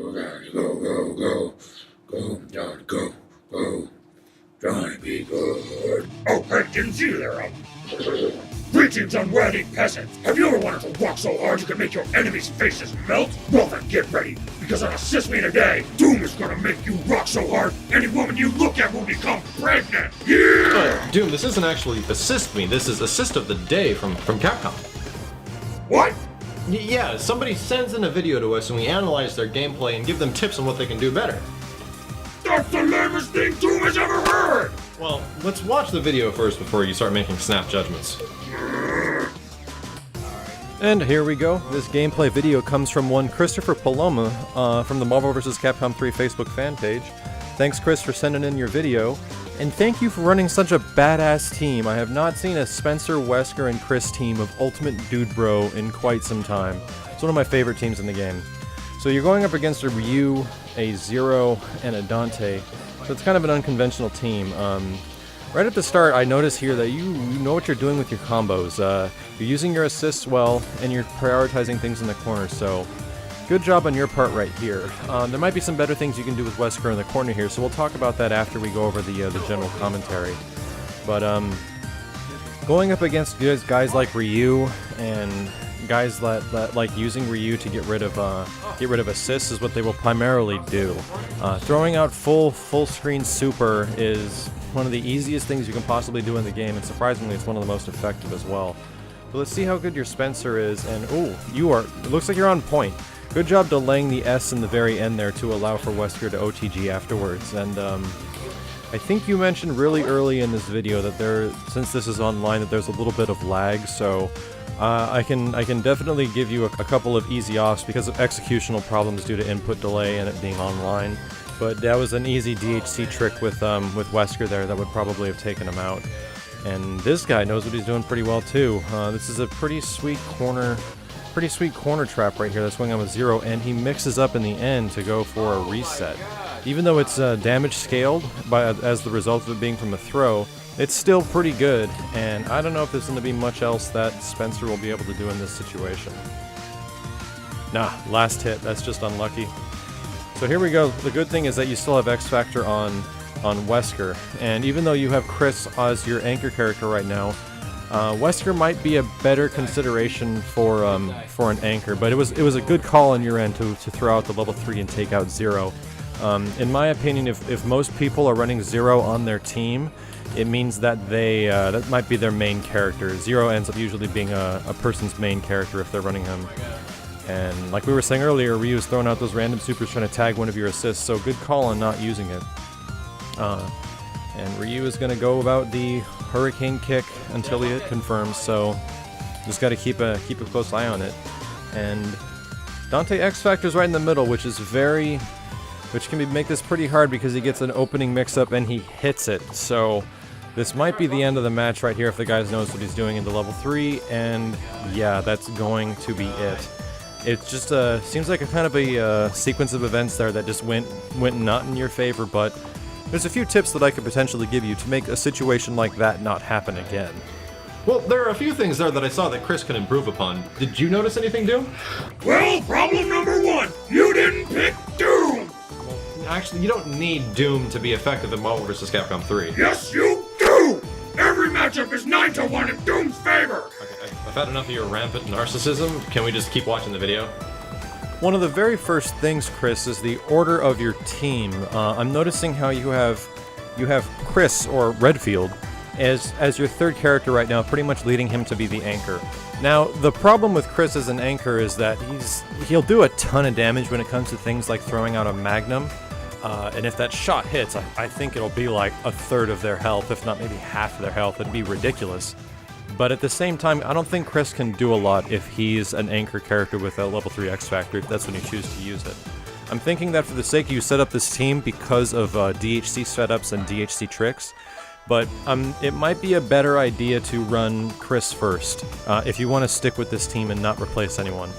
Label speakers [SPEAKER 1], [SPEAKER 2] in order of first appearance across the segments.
[SPEAKER 1] Go, go, go. Go, John, go, go. Johnny be good. Oh, hey, didn't you there? Greetings, unworthy peasants! Have you ever wanted to walk so hard you can make your enemies' faces melt? Well then, get ready, because on Assist Me Today, Doom is gonna make you rock so hard, any woman you look at will become pregnant! Yeah!
[SPEAKER 2] Doom, this isn't actually Assist Me, this is Assist of the Day from Capcom.
[SPEAKER 1] What?
[SPEAKER 2] Yeah, somebody sends in a video to us and we analyze their gameplay and give them tips on what they can do better.
[SPEAKER 1] That's the lamest thing Doom has ever heard!
[SPEAKER 2] Well, let's watch the video first before you start making snap judgments.
[SPEAKER 3] And here we go. This gameplay video comes from one Christopher Paloma from the Marvel vs. Capcom 3 Facebook fan page. Thanks, Chris, for sending in your video. And thank you for running such a badass team. I have not seen a Spencer, Wesker, and Chris team of Ultimate Dude Bro in quite some time. It's one of my favorite teams in the game. So you're going up against a Ryu, a Zero, and a Dante. So it's kind of an unconventional team. Right at the start, I notice here that you know what you're doing with your combos. You're using your assists well, and you're prioritizing things in the corner, so good job on your part right here. There might be some better things you can do with Wesker in the corner here, so we'll talk about that after we go over the general commentary. But going up against guys like Ryu and guys that like using Ryu to get rid of assists is what they will primarily do. Throwing out full screen super is one of the easiest things you can possibly do in the game, and surprisingly it's one of the most effective as well. So let's see how good your Spencer is, and it looks like you're on point. Good job delaying the S in the very end there to allow for Wesker to OTG afterwards, and I think you mentioned really early in this video that since this is online, that there's a little bit of lag, so I can definitely give you a couple of easy offs because of executional problems due to input delay and it being online. But that was an easy DHC trick with Wesker there that would probably have taken him out. And this guy knows what he's doing pretty well too. This is a pretty sweet corner trap right here that's going on with Zero, and he mixes up in the end to go for a reset. Even though it's damage scaled as the result of it being from a throw, it's still pretty good, and I don't know if there's going to be much else that Spencer will be able to do in this situation. Nah, last hit, that's just unlucky. So here we go. The good thing is that you still have X Factor on Wesker, and even though you have Chris as your anchor character right now, Wesker might be a better consideration for an anchor, but it was a good call on your end to throw out the level 3 and take out Zero. In my opinion, if most people are running Zero on their team, it means that that might be their main character. Zero ends up usually being a person's main character if they're running him. And like we were saying earlier, Ryu's throwing out those random supers trying to tag one of your assists, so good call on not using it. And Ryu is going to go about the Hurricane Kick until it confirms, so just got to keep a close eye on it. And Dante X Factor's right in the middle, which can make this pretty hard because he gets an opening mix-up and he hits it. So this might be the end of the match right here if the guy knows what he's doing into level 3, and yeah, that's going to be it. It just seems like a kind of a sequence of events there that just went not in your favor, but there's a few tips that I could potentially give you to make a situation like that not happen again.
[SPEAKER 2] Well, there are a few things there that I saw that Chris can improve upon. Did you notice anything, Doom?
[SPEAKER 1] Well, problem number 1, you didn't pick Doom!
[SPEAKER 2] Actually, you don't need Doom to be effective in Marvel vs. Capcom 3.
[SPEAKER 1] Yes, you do! Every matchup is 9-1 in Doom's favor!
[SPEAKER 2] Okay, I've had enough of your rampant narcissism. Can we just keep watching the video?
[SPEAKER 3] One of the very first things, Chris, is the order of your team. I'm noticing how you have Chris, or Redfield, as your third character right now, pretty much leading him to be the anchor. Now, the problem with Chris as an anchor is that he'll do a ton of damage when it comes to things like throwing out a Magnum. And if that shot hits, I think it'll be like a third of their health, if not maybe half of their health. It'd be ridiculous. But at the same time, I don't think Chris can do a lot if he's an anchor character with a level 3 X Factor. That's when you choose to use it. I'm thinking that for the sake of you set up this team because of DHC setups and DHC tricks, but it might be a better idea to run Chris first, if you want to stick with this team and not replace anyone.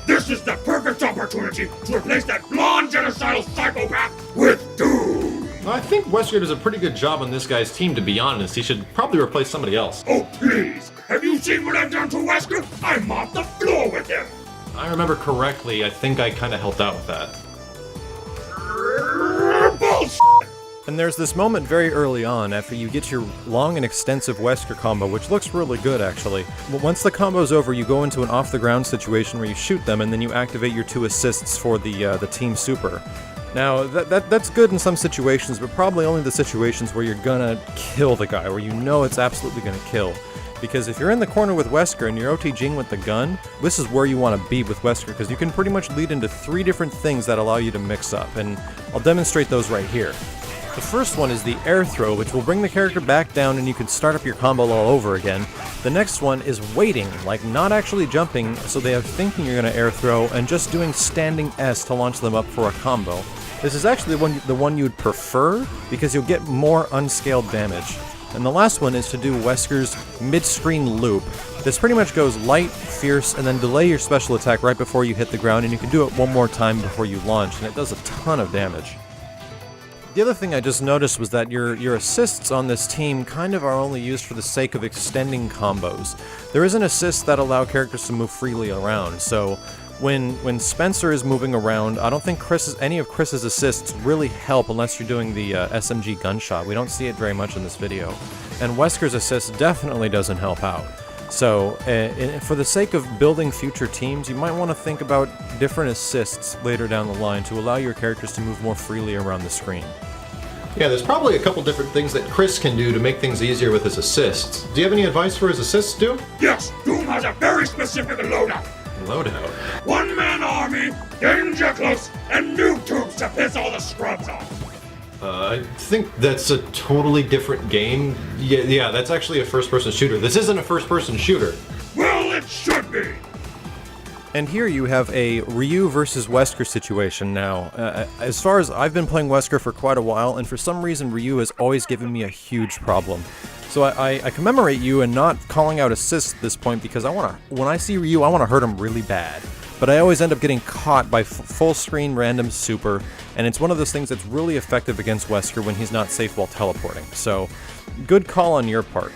[SPEAKER 1] This is the perfect opportunity to replace that blonde genocidal psychopath with Doom!
[SPEAKER 2] I think Wesker does a pretty good job on this guy's team, to be honest. He should probably replace somebody else.
[SPEAKER 1] Oh, please! Have you seen what I've done to Wesker? I mopped the floor with him!
[SPEAKER 2] I remember correctly, I think I kinda helped out with that.
[SPEAKER 3] And there's this moment very early on after you get your long and extensive Wesker combo, which looks really good actually. But once the combo's over, you go into an off-the-ground situation where you shoot them and then you activate your 2 assists for the team super. Now, that's good in some situations, but probably only the situations where you're gonna kill the guy, where you know it's absolutely gonna kill. Because if you're in the corner with Wesker and you're OTGing with the gun, this is where you want to be with Wesker, because you can pretty much lead into 3 different things that allow you to mix up, and I'll demonstrate those right here. The first one is the air throw, which will bring the character back down and you can start up your combo all over again. The next one is waiting, like not actually jumping, so they are thinking you're going to air throw, and just doing standing S to launch them up for a combo. This is actually the one you'd prefer, because you'll get more unscaled damage. And the last one is to do Wesker's mid-screen loop. This pretty much goes light, fierce, and then delay your special attack right before you hit the ground, and you can do it one more time before you launch, and it does a ton of damage. The other thing I just noticed was that your assists on this team kind of are only used for the sake of extending combos. There isn't assists that allow characters to move freely around, so when Spencer is moving around, I don't think any of Chris's assists really help unless you're doing the SMG gunshot. We don't see it very much in this video. And Wesker's assist definitely doesn't help out. So, for the sake of building future teams, you might want to think about different assists later down the line to allow your characters to move more freely around the screen.
[SPEAKER 2] Yeah, there's probably a couple different things that Chris can do to make things easier with his assists. Do you have any advice for his assists, Doom?
[SPEAKER 1] Yes, Doom has a very specific loadout.
[SPEAKER 2] Loadout?
[SPEAKER 1] One-man army, danger close, and noob tubes to piss all the scrubs off.
[SPEAKER 2] I think that's a totally different game. Yeah, that's actually a first-person shooter. This isn't a first-person shooter.
[SPEAKER 1] Well, it should be.
[SPEAKER 3] And here you have a Ryu versus Wesker situation now. As far as I've been playing Wesker for quite a while, and for some reason Ryu has always given me a huge problem. So I commemorate you and not calling out assists at this point, because when I see Ryu, I want to hurt him really bad. But I always end up getting caught by full screen random super, and it's one of those things that's really effective against Wesker when he's not safe while teleporting. So, good call on your part.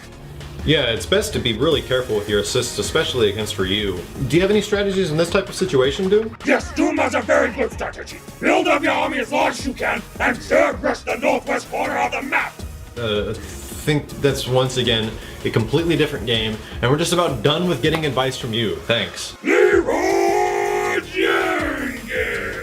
[SPEAKER 2] Yeah, it's best to be really careful with your assists, especially against Ryu. Do you have any strategies in this type of situation, Doom?
[SPEAKER 1] Yes, Doom has a very good strategy. Build up your army as large as you can, and third rush the northwest corner of the map.
[SPEAKER 2] I think that's once again a completely different game, and we're just about done with getting advice from you. Thanks.
[SPEAKER 1] Leroy Jenkins!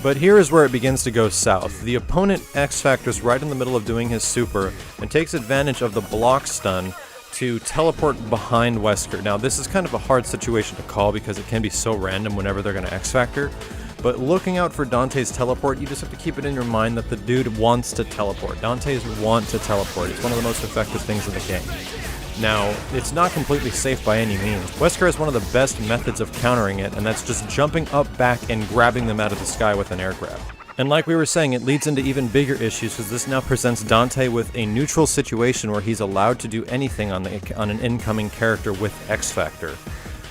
[SPEAKER 3] But here is where it begins to go south. The opponent X-Factor's right in the middle of doing his super, and takes advantage of the block stun to teleport behind Wesker. Now this is kind of a hard situation to call because it can be so random whenever they're going to X-Factor, but looking out for Dante's teleport, you just have to keep it in your mind that the dude wants to teleport. Dante's want to teleport. It's one of the most effective things in the game. Now, it's not completely safe by any means. Wesker has one of the best methods of countering it, and that's just jumping up, back, and grabbing them out of the sky with an air grab. And like we were saying, it leads into even bigger issues, because this now presents Dante with a neutral situation where he's allowed to do anything on an incoming character with X-Factor.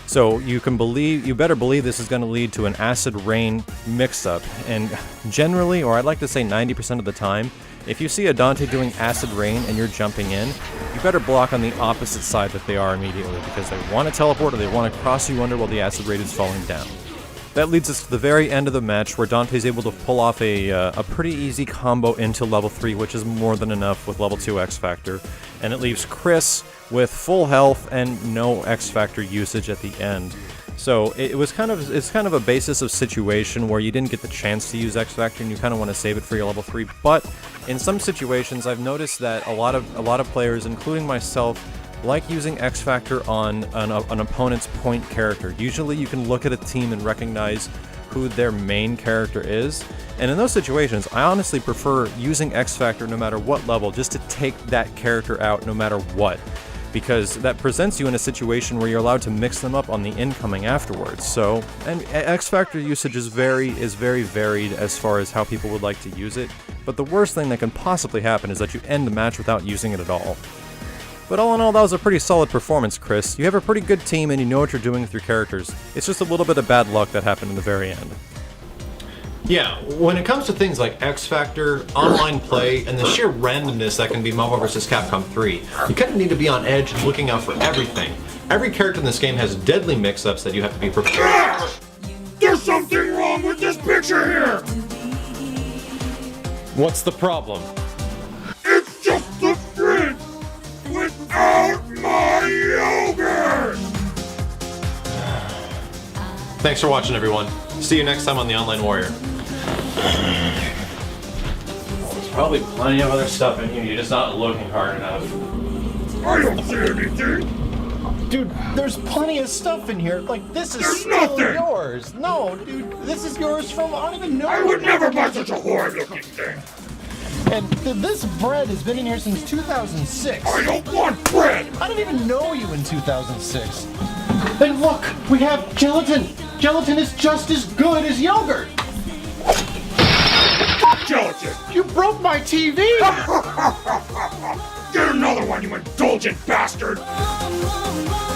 [SPEAKER 3] So you better believe this is going to lead to an acid rain mix-up, and generally, or I'd like to say 90% of the time, if you see a Dante doing acid rain and you're jumping in, you better block on the opposite side that they are immediately, because they want to teleport or they want to cross you under while the acid rain is falling down. That leads us to the very end of the match, where Dante's able to pull off a pretty easy combo into level 3, which is more than enough with level 2 X-Factor, and it leaves Chris with full health and no X-Factor usage at the end. So it's kind of a basis of situation where you didn't get the chance to use X-Factor and you kind of want to save it for your level 3, but in some situations I've noticed that a lot of players, including myself, like using X-Factor on an opponent's point character. Usually you can look at a team and recognize who their main character is, and in those situations I honestly prefer using X-Factor no matter what level, just to take that character out no matter what, because that presents you in a situation where you're allowed to mix them up on the incoming afterwards. So, and X-Factor usage is very varied as far as how people would like to use it, but the worst thing that can possibly happen is that you end the match without using it at all. But all in all, that was a pretty solid performance, Chris. You have a pretty good team and you know what you're doing with your characters. It's just a little bit of bad luck that happened in the very end.
[SPEAKER 2] Yeah, when it comes to things like X-Factor, online play, and the sheer randomness that can be Marvel vs. Capcom 3, you kind of need to be on edge and looking out for everything. Every character in this game has deadly mix-ups that you have to be prepared.
[SPEAKER 1] There's something wrong with this picture here!
[SPEAKER 3] What's the problem?
[SPEAKER 1] It's just the fridge without my yogurt!
[SPEAKER 2] Thanks for watching, everyone. See you next time on The Online Warrior. There's probably plenty of other stuff in here, you're just not looking hard enough.
[SPEAKER 1] I don't see anything!
[SPEAKER 3] Dude, there's plenty of stuff in here. Like, this is
[SPEAKER 1] There's
[SPEAKER 3] still
[SPEAKER 1] nothing!
[SPEAKER 3] yours. No, dude, this is yours from, I don't even know.
[SPEAKER 1] I would never buy such a horrid looking thing!
[SPEAKER 3] And this bread has been in here since 2006.
[SPEAKER 1] I don't want bread!
[SPEAKER 3] I didn't even know you in 2006. And look, we have gelatin. Gelatin is just as good as yogurt.
[SPEAKER 1] Gelatin!
[SPEAKER 3] You broke my TV.
[SPEAKER 1] Get another one, you indulgent bastard!
[SPEAKER 4] Whoa, whoa, whoa.